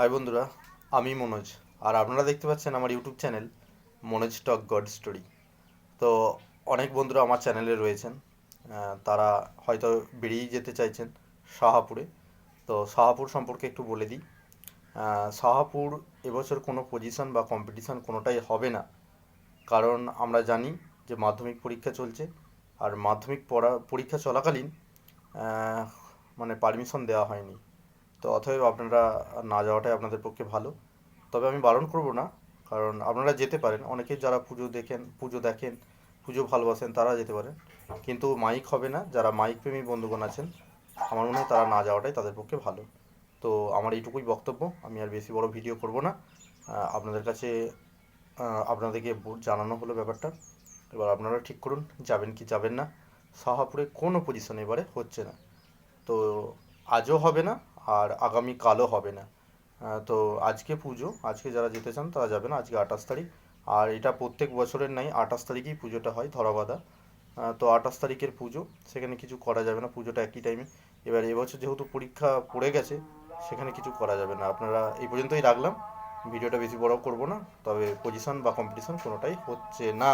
High বন্ধুরা, আমি মনোজ। আর আপনারা দেখতে পাচ্ছেন আমার ইউটিউব চ্যানেল মনোজ টক গড স্টোরি। তো অনেক বন্ধুরা আমার চ্যানেলে রয়েছেন। তারা হয়তো বেরিয়ে যেতে চাইছেন শাহাপুরে। তো শাহাপুর সম্পর্কে একটু বলে দিই। শাহাপুর এবছর কোনো পজিশন বা কম্পিটিশন কোনোটাই হবে না, কারণ আমরা জানি যে মাধ্যমিক পরীক্ষা চলছে। আর মাধ্যমিক পরীক্ষা চলাকালীন আহ, মানে পারমিশন দেওয়া হয়নি। তো অতএব আপনারা না যাওয়াটাই আপনাদের পক্ষে ভালো। তবে আমি বারণ করব না, কারণ আপনারা যেতে পারেন। অনেকে যারা পুজো দেখেন, পুজো ভালোবাসেন, তারা যেতে পারেন। কিন্তু মাইক হবে না। যারা মাইক প্রেমী বন্ধুগণ আছেন, আমার মনে হয় তারা না যাওয়াটাই তাদের পক্ষে ভালো। তো আমার এইটুকুই বক্তব্য। আমি আর বেশি বড় ভিডিও করব না। আপনাদের কাছে আপনাদেরকে জানানো হলো ব্যাপারটা। এবার আপনারা ঠিক করুন যাবেন কি যাবেন না। শাহাপুরে কোনো পজিশন এবারে হচ্ছে না। তো আজও হবে না, আর আগামীকালও হবে না। তো আজকে পুজো, আজকে যারা যেতে চান তারা যাবে না। আজকে 28 তারিখ। আর এটা প্রত্যেক বছরের নাই, 28 তারিখেই পুজোটা হয়, ধরাবাঁধা। তো 28 তারিখের পুজো, সেখানে কিছু করা যাবে না, পুজোটা একই টাইমে। এবার এবছর যেহেতু পরীক্ষা পড়ে গেছে, সেখানে কিছু করা যাবে না। আপনারা এই পর্যন্তই রাখলাম, ভিডিওটা বেশি বড় করব না। তবে পজিশন বা কম্পিটিশন কোনোটাই হচ্ছে না।